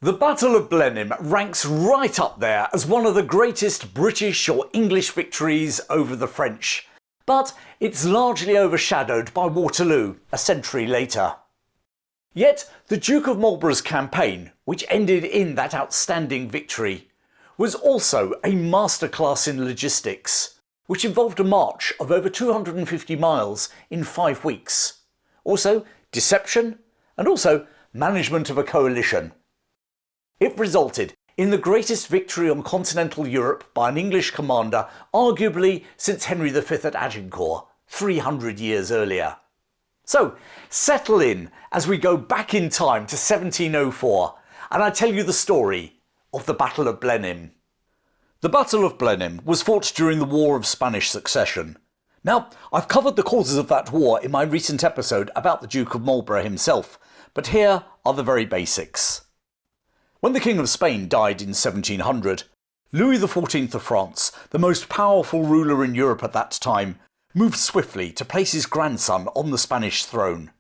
The Battle of Blenheim ranks right up there as one of the greatest British or English victories over the French, but it's largely overshadowed by Waterloo a century later. Yet the Duke of Marlborough's campaign, which ended in that outstanding victory, was also a masterclass in logistics, which involved a march of over 250 miles in 5 weeks. Also deception, and also management of a coalition. It resulted in the greatest victory on continental Europe by an English commander arguably since Henry V at Agincourt, 300 years earlier. So settle in as we go back in time to 1704 and I tell you the story of the Battle of Blenheim. The Battle of Blenheim was fought during the War of Spanish Succession. Now, I've covered the causes of that war in my recent episode about the Duke of Marlborough himself, but here are the very basics. When the King of Spain died in 1700, Louis XIV of France, the most powerful ruler in Europe at that time, moved swiftly to place his grandson on the Spanish throne.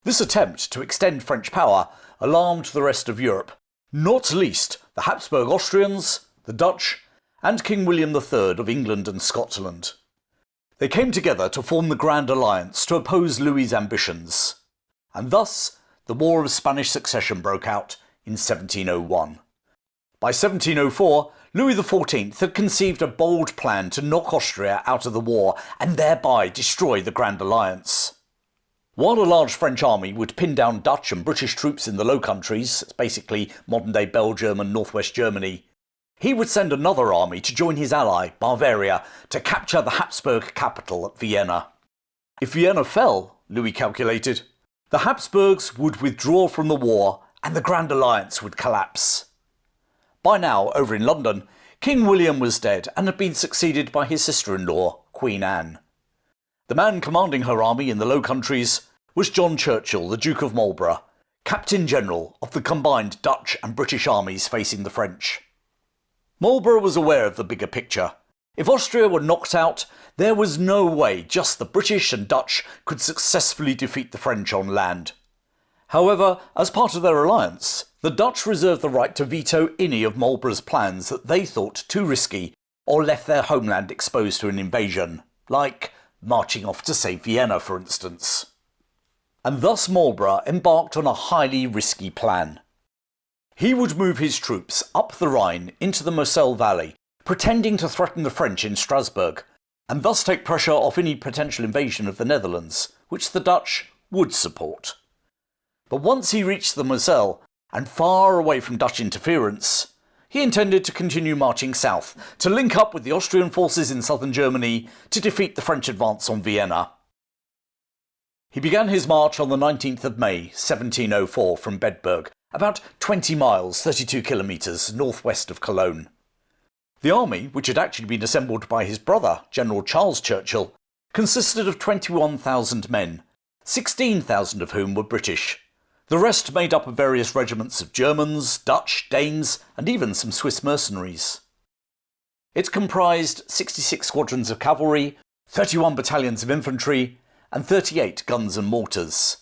This attempt to extend French power alarmed the rest of Europe, not least the Habsburg Austrians, the Dutch, and King William III of England and Scotland. They came together to form the Grand Alliance to oppose Louis's ambitions, and thus the War of Spanish Succession broke out in 1701. By 1704, Louis XIV had conceived a bold plan to knock Austria out of the war and thereby destroy the Grand Alliance. While a large French army would pin down Dutch and British troops in the Low Countries, it's basically modern-day Belgium and northwest Germany, he would send another army to join his ally, Bavaria, to capture the Habsburg capital at Vienna. If Vienna fell, Louis calculated, the Habsburgs would withdraw from the war and the Grand Alliance would collapse. By now, over in London, King William was dead and had been succeeded by his sister-in-law, Queen Anne. The man commanding her army in the Low Countries was John Churchill, the Duke of Marlborough, Captain General of the combined Dutch and British armies facing the French. Marlborough was aware of the bigger picture. If Austria were knocked out, there was no way just the British and Dutch could successfully defeat the French on land. However, as part of their alliance, the Dutch reserved the right to veto any of Marlborough's plans that they thought too risky or left their homeland exposed to an invasion, like marching off to save Vienna, for instance. And thus Marlborough embarked on a highly risky plan. He would move his troops up the Rhine into the Moselle Valley, pretending to threaten the French in Strasbourg, and thus take pressure off any potential invasion of the Netherlands, which the Dutch would support. But once he reached the Moselle, and far away from Dutch interference, he intended to continue marching south, to link up with the Austrian forces in southern Germany to defeat the French advance on Vienna. He began his march on the 19th of May 1704 from Bedburg, about 20 miles 32 kilometres northwest of Cologne. The army, which had actually been assembled by his brother, General Charles Churchill, consisted of 21,000 men, 16,000 of whom were British. The rest made up of various regiments of Germans, Dutch, Danes, and even some Swiss mercenaries. It comprised 66 squadrons of cavalry, 31 battalions of infantry, and 38 guns and mortars,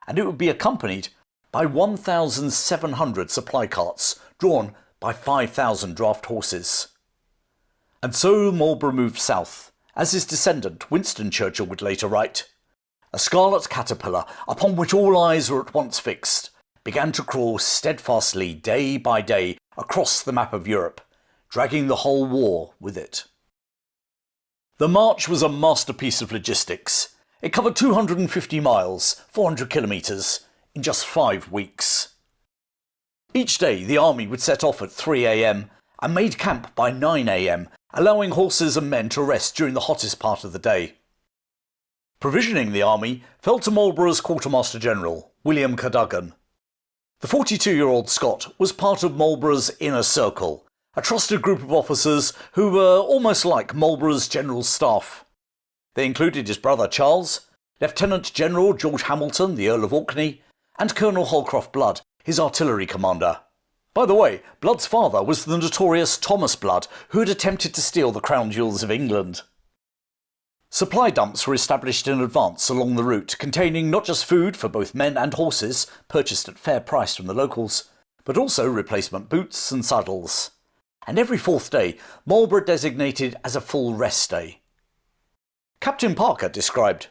and it would be accompanied by 1,700 supply carts drawn by 5,000 draft horses. And so Marlborough moved south, as his descendant Winston Churchill would later write. A scarlet caterpillar, upon which all eyes were at once fixed, began to crawl steadfastly day by day across the map of Europe, dragging the whole war with it. The march was a masterpiece of logistics. It covered 250 miles, 400 kilometres, in just 5 weeks. Each day the army would set off at 3 a.m. and made camp by 9 a.m, allowing horses and men to rest during the hottest part of the day. Provisioning the army fell to Marlborough's Quartermaster General, William Cadogan. The 42-year-old Scot was part of Marlborough's inner circle, a trusted group of officers who were almost like Marlborough's general staff. They included his brother Charles, Lieutenant General George Hamilton, the Earl of Orkney, and Colonel Holcroft Blood, his artillery commander. By the way, Blood's father was the notorious Thomas Blood, who had attempted to steal the crown jewels of England. Supply dumps were established in advance along the route, containing not just food for both men and horses, purchased at fair price from the locals, but also replacement boots and saddles. And every fourth day, Marlborough designated as a full rest day. Captain Parker described,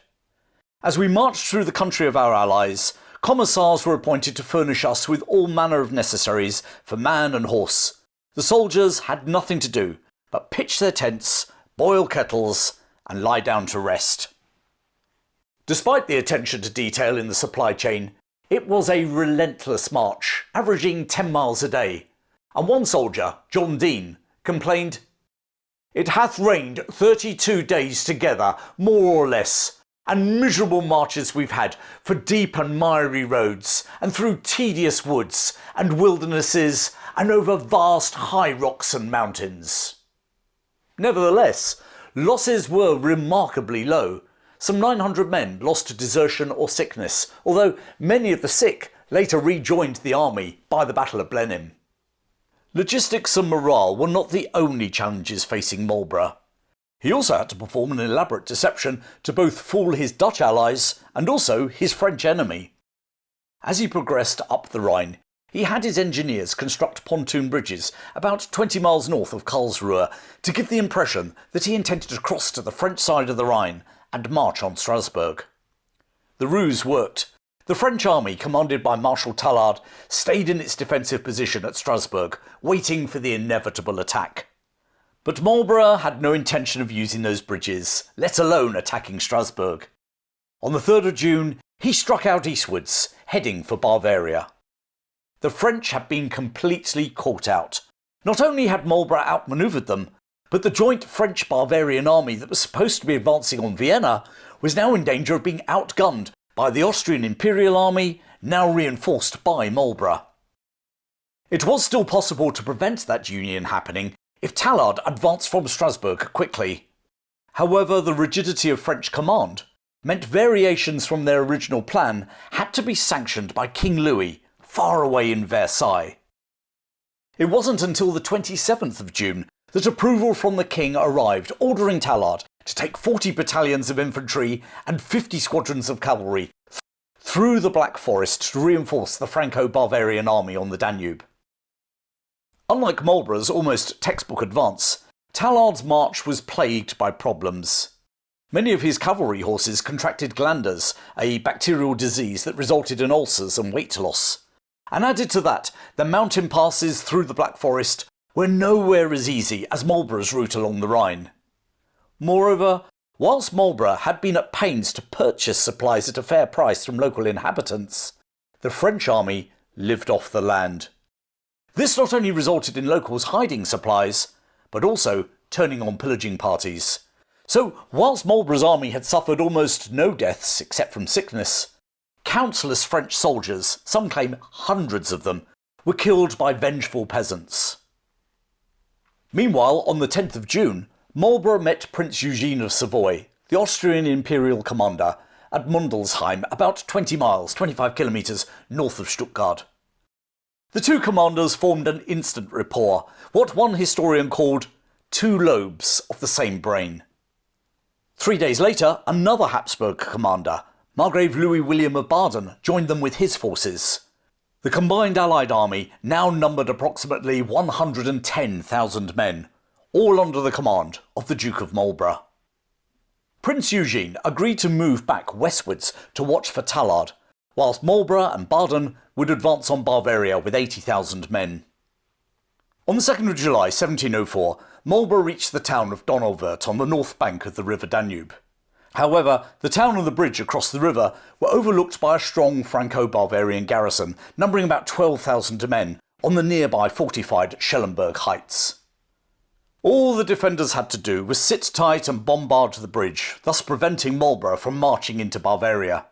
"As we marched through the country of our allies, commissars were appointed to furnish us with all manner of necessaries for man and horse. The soldiers had nothing to do but pitch their tents, boil kettles, and lie down to rest." Despite the attention to detail in the supply chain, it was a relentless march, averaging 10 miles a day. And one soldier, John Dean, complained, "It hath rained 32 days together, more or less, and miserable marches we've had for deep and miry roads, and through tedious woods and wildernesses, and over vast high rocks and mountains." Nevertheless, losses were remarkably low. Some 900 men lost to desertion or sickness, although many of the sick later rejoined the army by the Battle of Blenheim. Logistics and morale were not the only challenges facing Marlborough. He also had to perform an elaborate deception to both fool his Dutch allies and also his French enemy. As he progressed up the Rhine, he had his engineers construct pontoon bridges about 20 miles north of Karlsruhe to give the impression that he intended to cross to the French side of the Rhine and march on Strasbourg. The ruse worked. The French army, commanded by Marshal Tallard, stayed in its defensive position at Strasbourg, waiting for the inevitable attack. But Marlborough had no intention of using those bridges, let alone attacking Strasbourg. On the 3rd of June, he struck out eastwards, heading for Bavaria. The French had been completely caught out. Not only had Marlborough outmanoeuvred them, but the joint French-Bavarian army that was supposed to be advancing on Vienna was now in danger of being outgunned by the Austrian Imperial Army, now reinforced by Marlborough. It was still possible to prevent that union happening if Tallard advanced from Strasbourg quickly. However, the rigidity of French command meant variations from their original plan had to be sanctioned by King Louis, far away in Versailles. It wasn't until the 27th of June that approval from the king arrived, ordering Tallard to take 40 battalions of infantry and 50 squadrons of cavalry through the Black Forest to reinforce the Franco-Bavarian army on the Danube. Unlike Marlborough's almost textbook advance, Tallard's march was plagued by problems. Many of his cavalry horses contracted glanders, a bacterial disease that resulted in ulcers and weight loss. And added to that, the mountain passes through the Black Forest were nowhere as easy as Marlborough's route along the Rhine. Moreover, whilst Marlborough had been at pains to purchase supplies at a fair price from local inhabitants, the French army lived off the land. This not only resulted in locals hiding supplies, but also turning on pillaging parties. So, whilst Marlborough's army had suffered almost no deaths except from sickness, countless French soldiers, some claim hundreds of them, were killed by vengeful peasants. Meanwhile, on the 10th of June, Marlborough met Prince Eugene of Savoy, the Austrian imperial commander, at Mundelsheim, about 20 miles, 25 kilometres north of Stuttgart. The two commanders formed an instant rapport, what one historian called two lobes of the same brain. 3 days later, another Habsburg commander, Margrave Louis William of Baden, joined them with his forces. The combined Allied army now numbered approximately 110,000 men, all under the command of the Duke of Marlborough. Prince Eugene agreed to move back westwards to watch for Tallard, whilst Marlborough and Baden would advance on Bavaria with 80,000 men. On the 2nd of July 1704, Marlborough reached the town of Donauwörth on the north bank of the River Danube. However, the town and the bridge across the river were overlooked by a strong Franco-Bavarian garrison, numbering about 12,000 men, on the nearby fortified Schellenberg heights. All the defenders had to do was sit tight and bombard the bridge, thus preventing Marlborough from marching into Bavaria.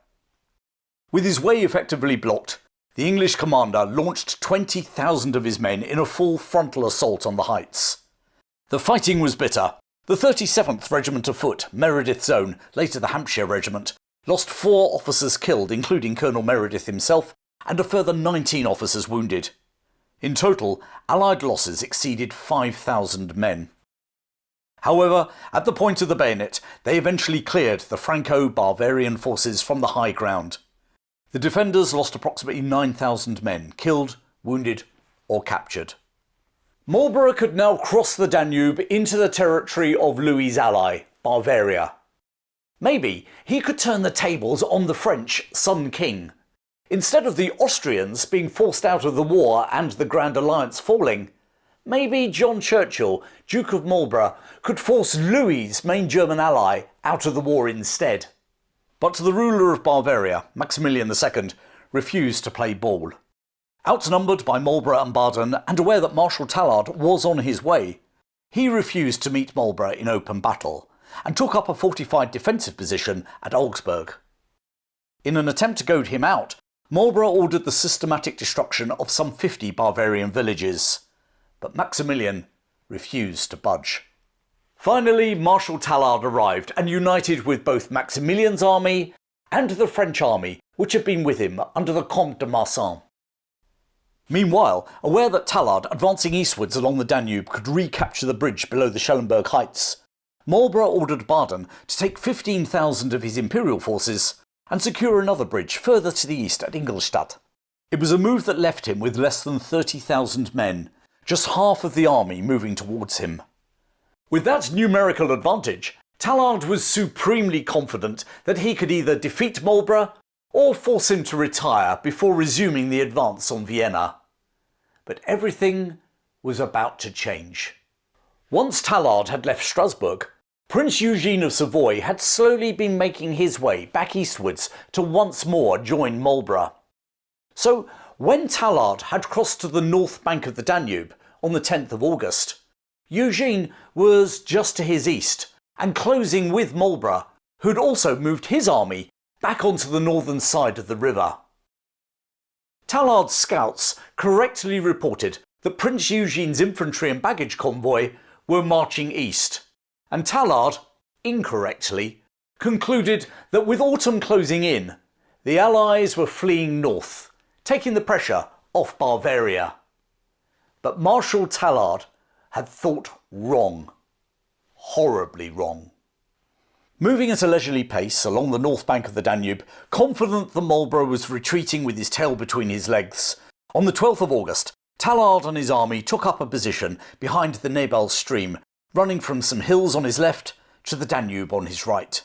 With his way effectively blocked, the English commander launched 20,000 of his men in a full frontal assault on the heights. The fighting was bitter. The 37th Regiment of Foot, Meredith's own, later the Hampshire Regiment, lost 4 officers killed, including Colonel Meredith himself, and a further 19 officers wounded. In total, Allied losses exceeded 5,000 men. However, at the point of the bayonet, they eventually cleared the Franco-Bavarian forces from the high ground. The defenders lost approximately 9,000 men, killed, wounded or captured. Marlborough could now cross the Danube into the territory of Louis's ally, Bavaria. Maybe he could turn the tables on the French Sun King. Instead of the Austrians being forced out of the war and the Grand Alliance falling, maybe John Churchill, Duke of Marlborough, could force Louis's main German ally out of the war instead. But the ruler of Bavaria, Maximilian II, refused to play ball. Outnumbered by Marlborough and Baden, and aware that Marshal Tallard was on his way, he refused to meet Marlborough in open battle, and took up a fortified defensive position at Augsburg. In an attempt to goad him out, Marlborough ordered the systematic destruction of some 50 Bavarian villages, but Maximilian refused to budge. Finally, Marshal Tallard arrived and united with both Maximilian's army and the French army which had been with him under the Comte de Marsan. Meanwhile, aware that Tallard, advancing eastwards along the Danube, could recapture the bridge below the Schellenberg heights, Marlborough ordered Baden to take 15,000 of his imperial forces and secure another bridge further to the east at Ingolstadt. It was a move that left him with less than 30,000 men, just half of the army moving towards him. With that numerical advantage, Tallard was supremely confident that he could either defeat Marlborough or force him to retire before resuming the advance on Vienna. But everything was about to change. Once Tallard had left Strasbourg, Prince Eugene of Savoy had slowly been making his way back eastwards to once more join Marlborough. So when Tallard had crossed to the north bank of the Danube on the 10th of August, Eugene was just to his east and closing with Marlborough, who had also moved his army back onto the northern side of the river. Tallard's scouts correctly reported that Prince Eugene's infantry and baggage convoy were marching east, and Tallard, incorrectly, concluded that with autumn closing in, the Allies were fleeing north, taking the pressure off Bavaria. But Marshal Tallard had thought wrong. Horribly wrong. Moving at a leisurely pace along the north bank of the Danube, confident that Marlborough was retreating with his tail between his legs, on the 12th of August, Tallard and his army took up a position behind the Nebel stream, running from some hills on his left to the Danube on his right.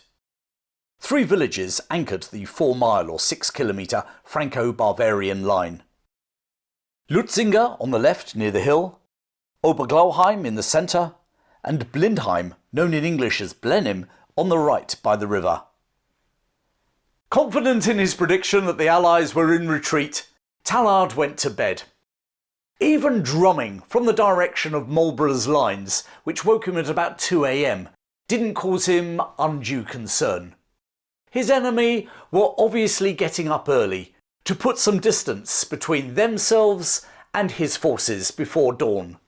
3 villages anchored the 4-mile or 6-kilometre Franco-Bavarian line. Lutzinger on the left near the hill, Oberglauheim in the centre, and Blenheim, known in English as Blenheim, on the right by the river. Confident in his prediction that the Allies were in retreat, Tallard went to bed. Even drumming from the direction of Marlborough's lines, which woke him at about 2 a.m, didn't cause him undue concern. His enemy were obviously getting up early to put some distance between themselves and his forces before dawn.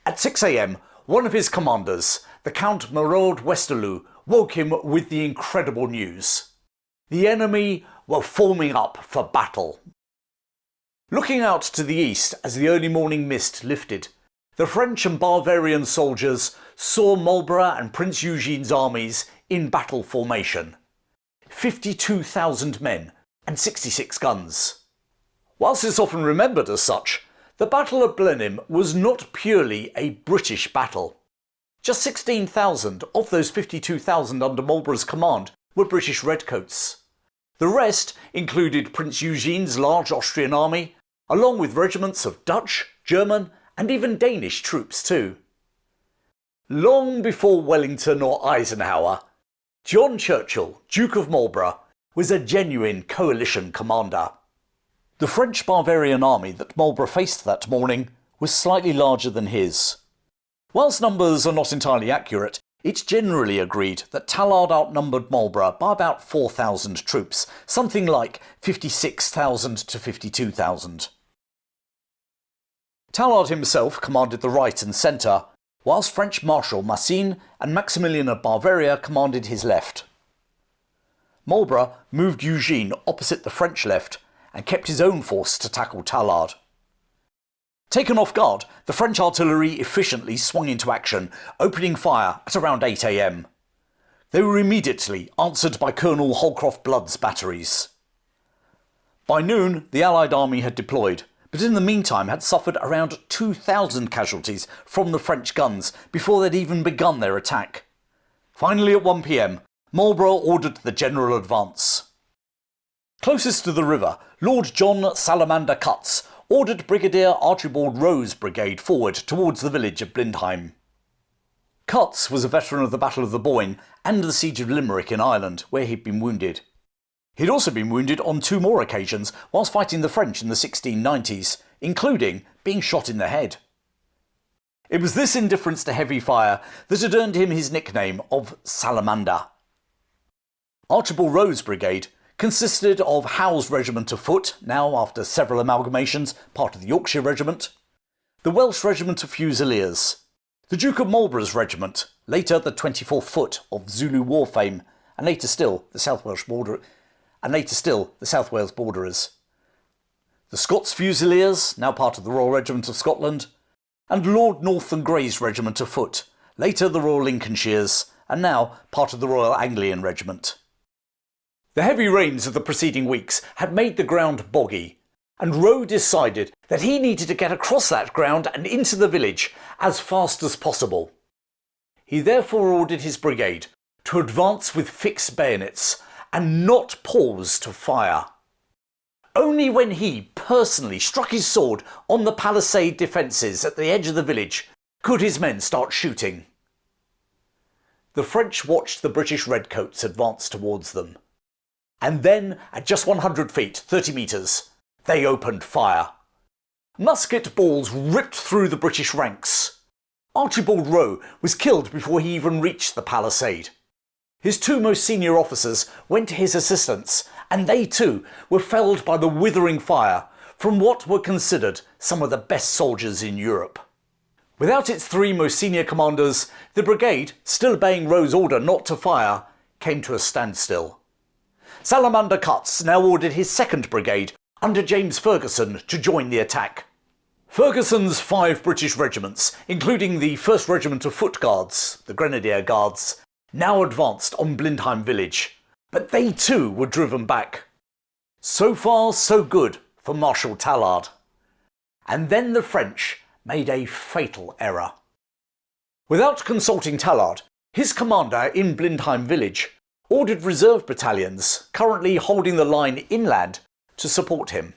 At 6 a.m, one of his commanders, the Count Marod Westerloo, woke him with the incredible news. The enemy were forming up for battle. Looking out to the east as the early morning mist lifted, the French and Bavarian soldiers saw Marlborough and Prince Eugene's armies in battle formation. 52,000 men and 66 guns. Whilst it's often remembered as such, the Battle of Blenheim was not purely a British battle. Just 16,000 of those 52,000 under Marlborough's command were British redcoats. The rest included Prince Eugene's large Austrian army, along with regiments of Dutch, German and even Danish troops too. Long before Wellington or Eisenhower, John Churchill, Duke of Marlborough, was a genuine coalition commander. The French-Bavarian army that Marlborough faced that morning was slightly larger than his. Whilst numbers are not entirely accurate, it's generally agreed that Tallard outnumbered Marlborough by about 4,000 troops, something like 56,000 to 52,000. Tallard himself commanded the right and centre, whilst French Marshal Massena and Maximilian of Bavaria commanded his left. Marlborough moved Eugene opposite the French left and kept his own force to tackle Tallard. Taken off guard, the French artillery efficiently swung into action, opening fire at around 8 a.m. They were immediately answered by Colonel Holcroft Blood's batteries. By noon, the Allied army had deployed, but in the meantime had suffered around 2,000 casualties from the French guns before they'd even begun their attack. Finally at 1 p.m, Marlborough ordered the general advance. Closest to the river, Lord John Salamander Cutts ordered Brigadier Archibald Rowe's brigade forward towards the village of Blenheim. Cutts was a veteran of the Battle of the Boyne and the Siege of Limerick in Ireland, where he'd been wounded. He'd also been wounded on 2 more occasions whilst fighting the French in the 1690s, including being shot in the head. It was this indifference to heavy fire that had earned him his nickname of Salamander. Archibald Rowe's brigade consisted of Howe's Regiment of Foot, now after several amalgamations part of the Yorkshire Regiment, the Welsh Regiment of Fusiliers, the Duke of Marlborough's regiment, later the 24th Foot of Zulu war fame, and later still the South Wales Borderers, the Scots Fusiliers, now part of the Royal Regiment of Scotland, and Lord North and Grey's Regiment of Foot, later the Royal Lincolnshires, and now part of the Royal Anglian Regiment. The heavy rains of the preceding weeks had made the ground boggy, and Rowe decided that he needed to get across that ground and into the village as fast as possible. He therefore ordered his brigade to advance with fixed bayonets and not pause to fire. Only when he personally struck his sword on the palisade defences at the edge of the village could his men start shooting. The French watched the British redcoats advance towards them. And then, at just 100 feet, 30 metres, they opened fire. Musket balls ripped through the British ranks. Archibald Rowe was killed before he even reached the palisade. His 2 most senior officers went to his assistance, and they too were felled by the withering fire from what were considered some of the best soldiers in Europe. Without its 3 most senior commanders, the brigade, still obeying Rowe's order not to fire, came to a standstill. Salamander Cutts now ordered his 2nd Brigade under James Ferguson to join the attack. Ferguson's 5 British regiments, including the 1st Regiment of Foot Guards, the Grenadier Guards, now advanced on Blenheim village, but they too were driven back. So far so good for Marshal Tallard. And then the French made a fatal error. Without consulting Tallard, his commander in Blenheim village ordered reserve battalions, currently holding the line inland, to support him.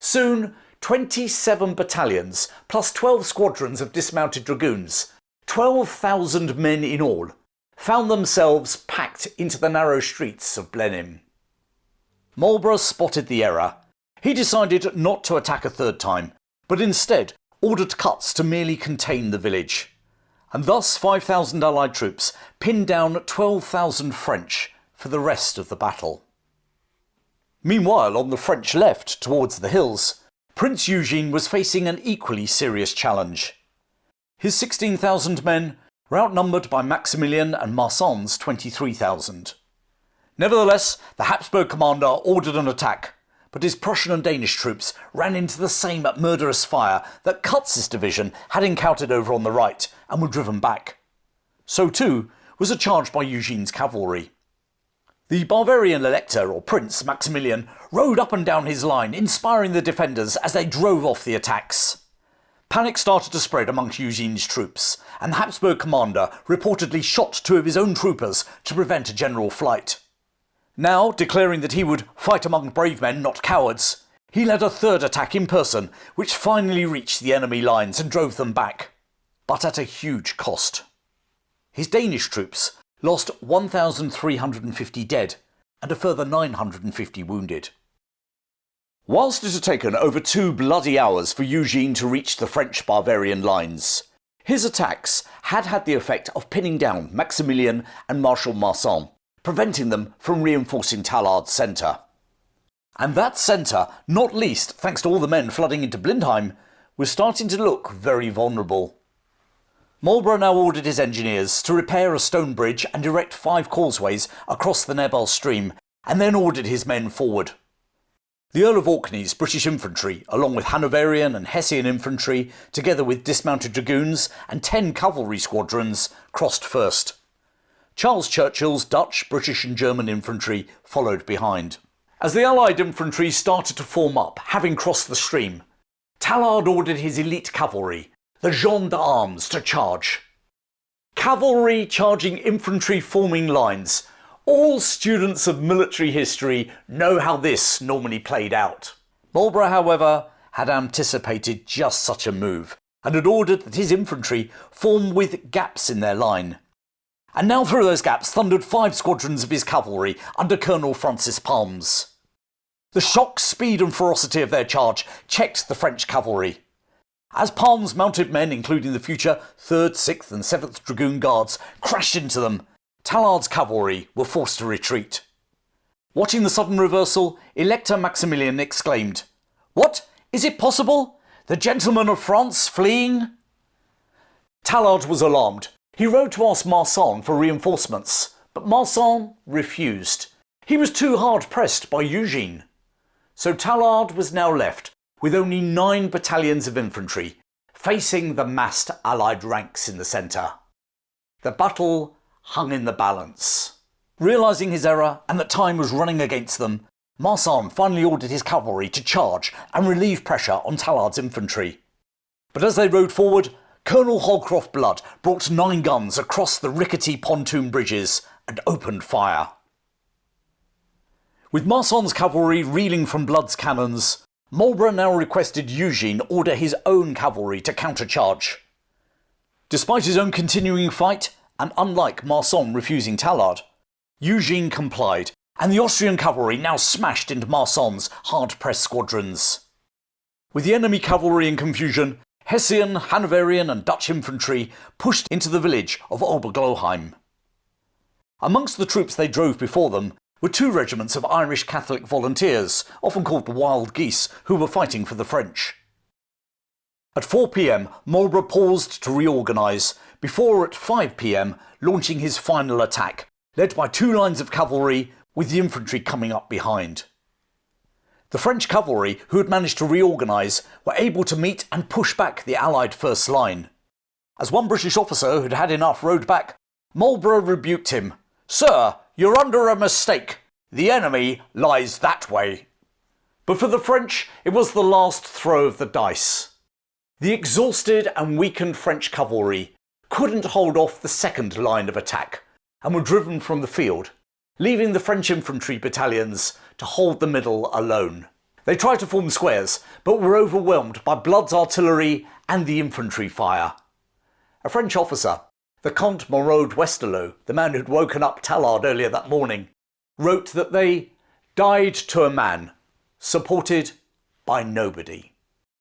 Soon, 27 battalions, plus 12 squadrons of dismounted dragoons, 12,000 men in all, found themselves packed into the narrow streets of Blenheim. Marlborough spotted the error. He decided not to attack a 3rd time, but instead ordered Cutts to merely contain the village. And thus 5,000 Allied troops pinned down 12,000 French for the rest of the battle. Meanwhile, on the French left, towards the hills, Prince Eugene was facing an equally serious challenge. His 16,000 men were outnumbered by Maximilian and Marsan's 23,000. Nevertheless, the Habsburg commander ordered an attack, but his Prussian and Danish troops ran into the same murderous fire that Cutts' division had encountered over on the right and were driven back. So too was a charge by Eugene's cavalry. The Bavarian elector or prince Maximilian rode up and down his line, inspiring the defenders as they drove off the attacks. Panic started to spread amongst Eugene's troops, and the Habsburg commander reportedly shot 2 of his own troopers to prevent a general flight. Now, declaring that he would fight among brave men, not cowards, he led a 3rd attack in person, which finally reached the enemy lines and drove them back, but at a huge cost. His Danish troops lost 1,350 dead and a further 950 wounded. Whilst it had taken over 2 bloody hours for Eugene to reach the French-Bavarian lines, his attacks had had the effect of pinning down Maximilian and Marshal Marsan, preventing them from reinforcing Tallard's centre. And that centre, not least thanks to all the men flooding into Blenheim, was starting to look very vulnerable. Marlborough now ordered his engineers to repair a stone bridge and erect 5 causeways across the Nebel stream, and then ordered his men forward. The Earl of Orkney's British infantry, along with Hanoverian and Hessian infantry, together with dismounted dragoons and 10 cavalry squadrons, crossed first. Charles Churchill's Dutch, British and German infantry followed behind. As the Allied infantry started to form up, having crossed the stream, Tallard ordered his elite cavalry, the gens d'armes, to charge. Cavalry charging infantry forming lines. All students of military history know how this normally played out. Marlborough, however, had anticipated just such a move and had ordered that his infantry form with gaps in their line. And now through those gaps thundered 5 squadrons of his cavalry under Colonel Francis Palmes. The shock, speed and ferocity of their charge checked the French cavalry. As Palmes' mounted men, including the future 3rd, 6th and 7th Dragoon Guards, crashed into them, Tallard's cavalry were forced to retreat. Watching the sudden reversal, Elector Maximilian exclaimed, "What? Is it possible? The gentlemen of France fleeing?" Tallard was alarmed. He rode to ask Marsan for reinforcements, but Marsan refused. He was too hard pressed by Eugene. So Tallard was now left with only 9 battalions of infantry, facing the massed Allied ranks in the centre. The battle hung in the balance. Realising his error and that time was running against them, Marsan finally ordered his cavalry to charge and relieve pressure on Tallard's infantry. But as they rode forward, Colonel Holcroft Blood brought 9 guns across the rickety pontoon bridges and opened fire. With Marsan's cavalry reeling from Blood's cannons, Marlborough now requested Eugene order his own cavalry to countercharge. Despite his own continuing fight, and unlike Marsan refusing Tallard, Eugene complied, and the Austrian cavalry now smashed into Marsan's hard-pressed squadrons. With the enemy cavalry in confusion, Hessian, Hanoverian and Dutch infantry pushed into the village of Obergloheim. Amongst the troops they drove before them were 2 regiments of Irish Catholic volunteers, often called the Wild Geese, who were fighting for the French. At 4 p.m, Marlborough paused to reorganise, before at 5 p.m. launching his final attack, led by 2 lines of cavalry with the infantry coming up behind. The French cavalry, who had managed to reorganise, were able to meet and push back the Allied first line. As one British officer who'd had enough rode back, Marlborough rebuked him. "Sir, you're under a mistake. The enemy lies that way." But for the French, it was the last throw of the dice. The exhausted and weakened French cavalry couldn't hold off the second line of attack and were driven from the field, leaving the French infantry battalions to hold the middle alone. They tried to form squares, but were overwhelmed by Blood's artillery and the infantry fire. A French officer, the Comte Moreau de Westerlo, the man who'd woken up Tallard earlier that morning, wrote that they died to a man, supported by nobody.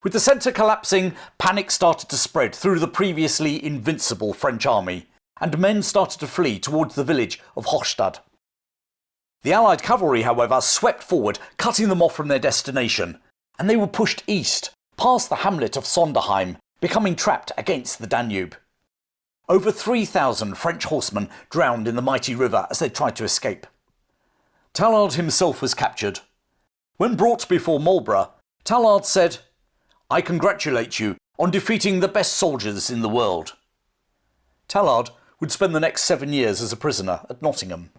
With the centre collapsing, panic started to spread through the previously invincible French army, and men started to flee towards the village of Hochstadt. The Allied cavalry, however, swept forward, cutting them off from their destination, and they were pushed east, past the hamlet of Sonderheim, becoming trapped against the Danube. Over 3,000 French horsemen drowned in the mighty river as they tried to escape. Tallard himself was captured. When brought before Marlborough, Tallard said, "I congratulate you on defeating the best soldiers in the world." Tallard would spend the next 7 years as a prisoner at Nottingham.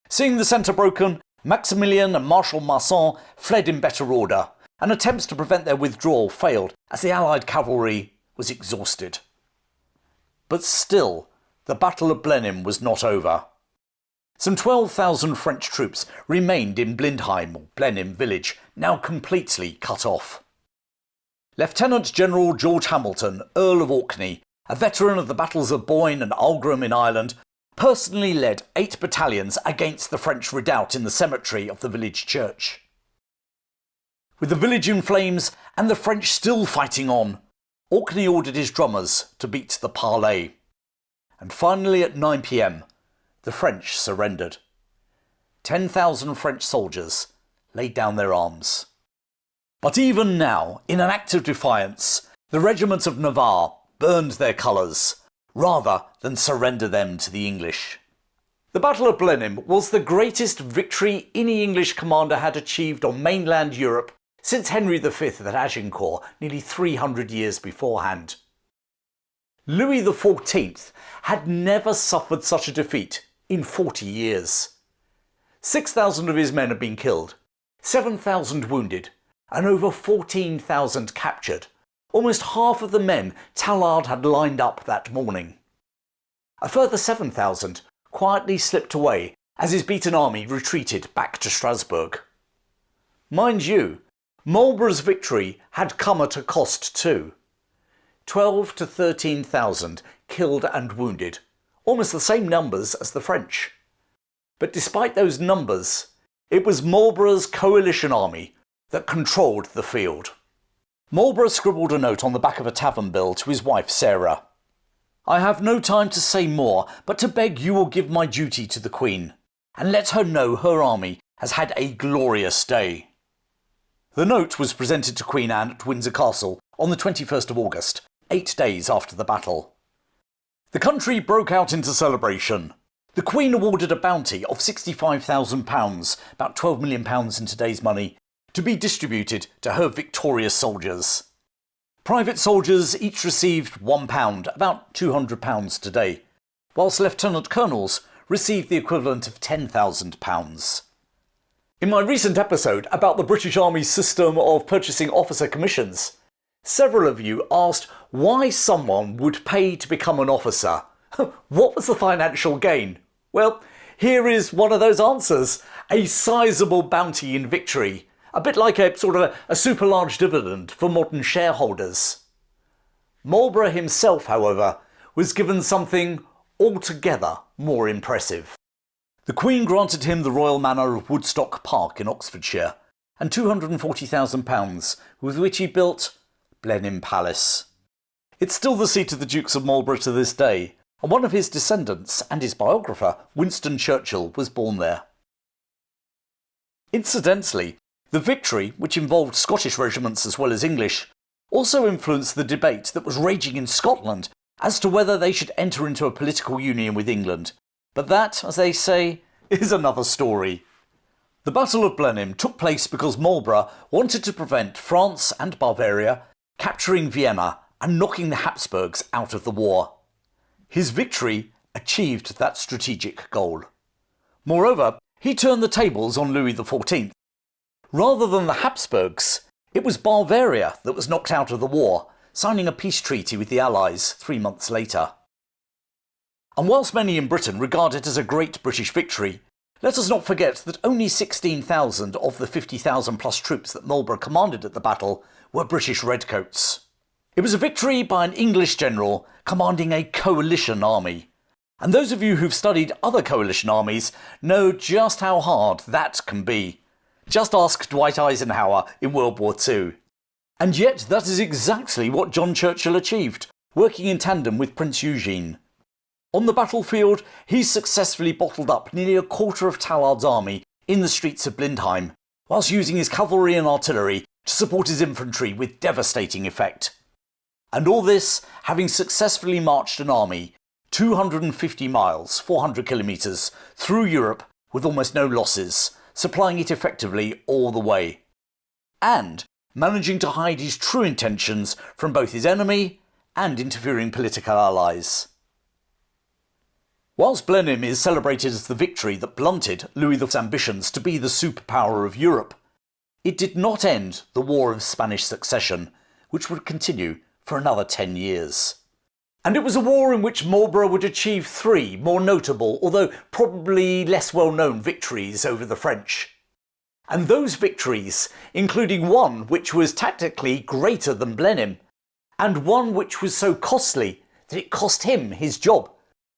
Seeing the centre broken, Maximilian and Marshal Marsan fled in better order, and attempts to prevent their withdrawal failed as the Allied cavalry was exhausted. But still, the Battle of Blenheim was not over. Some 12,000 French troops remained in Blenheim, or Blenheim village, now completely cut off. Lieutenant General George Hamilton, Earl of Orkney, a veteran of the battles of Boyne and Algram in Ireland, personally led 8 battalions against the French redoubt in the cemetery of the village church. With the village in flames and the French still fighting on, Orkney ordered his drummers to beat the parley. And finally at 9 p.m, the French surrendered. 10,000 French soldiers laid down their arms. But even now, in an act of defiance, the regiments of Navarre burned their colours, rather than surrender them to the English. The Battle of Blenheim was the greatest victory any English commander had achieved on mainland Europe since Henry V at Agincourt nearly 300 years beforehand. Louis XIV had never suffered such a defeat in 40 years. 6,000 of his men had been killed, 7,000 wounded, and over 14,000 captured, almost half of the men Tallard had lined up that morning. A further 7,000 quietly slipped away as his beaten army retreated back to Strasbourg. Mind you, Marlborough's victory had come at a cost too. 12 to 13,000 killed and wounded, almost the same numbers as the French. But despite those numbers, it was Marlborough's coalition army that controlled the field. Marlborough scribbled a note on the back of a tavern bill to his wife Sarah. "I have no time to say more, but to beg you will give my duty to the Queen, and let her know her army has had a glorious day." The note was presented to Queen Anne at Windsor Castle on the 21st of August, 8 days after the battle. The country broke out into celebration. The Queen awarded a bounty of £65,000, about £12 million in today's money, to be distributed to her victorious soldiers. Private soldiers each received £1, about £200 today, whilst lieutenant colonels received the equivalent of £10,000. In my recent episode about the British Army's system of purchasing officer commissions, several of you asked why someone would pay to become an officer. What was the financial gain? Well, here is one of those answers. A sizable bounty in victory. A bit like a sort of a super large dividend for modern shareholders. Marlborough himself, however, was given something altogether more impressive. The Queen granted him the royal manor of Woodstock Park in Oxfordshire and £240,000 with which he built Blenheim Palace. It's still the seat of the Dukes of Marlborough to this day, and one of his descendants and his biographer, Winston Churchill, was born there. Incidentally, the victory, which involved Scottish regiments as well as English, also influenced the debate that was raging in Scotland as to whether they should enter into a political union with England. But that, as they say, is another story. The Battle of Blenheim took place because Marlborough wanted to prevent France and Bavaria capturing Vienna and knocking the Habsburgs out of the war. His victory achieved that strategic goal. Moreover, he turned the tables on Louis XIV. Rather than the Habsburgs, it was Bavaria that was knocked out of the war, signing a peace treaty with the Allies 3 months later. And whilst many in Britain regard it as a great British victory, let us not forget that only 16,000 of the 50,000 plus troops that Marlborough commanded at the battle were British redcoats. It was a victory by an English general commanding a coalition army. And those of you who've studied other coalition armies know just how hard that can be. Just ask Dwight Eisenhower in World War II. And yet that is exactly what John Churchill achieved, working in tandem with Prince Eugene. On the battlefield, he successfully bottled up nearly a quarter of Tallard's army in the streets of Blenheim, whilst using his cavalry and artillery to support his infantry with devastating effect. And all this having successfully marched an army 250 miles, 400 kilometres, through Europe with almost no losses, supplying it effectively all the way. And managing to hide his true intentions from both his enemy and interfering political allies. Whilst Blenheim is celebrated as the victory that blunted Louis XIV's ambitions to be the superpower of Europe, it did not end the War of Spanish Succession, which would continue for another 10 years. And it was a war in which Marlborough would achieve 3 more notable, although probably less well-known victories over the French. And those victories, including one which was tactically greater than Blenheim, and one which was so costly that it cost him his job,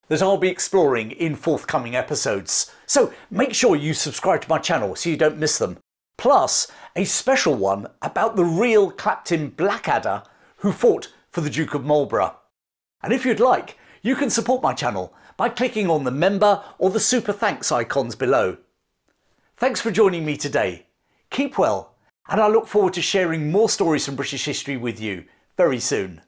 that I'll be exploring in forthcoming episodes. So make sure you subscribe to my channel so you don't miss them. Plus, a special one about the real Captain Blackadder who fought for the Duke of Marlborough. And if you'd like, you can support my channel by clicking on the member or the super thanks icons below. Thanks for joining me today. Keep well, and I look forward to sharing more stories from British history with you very soon.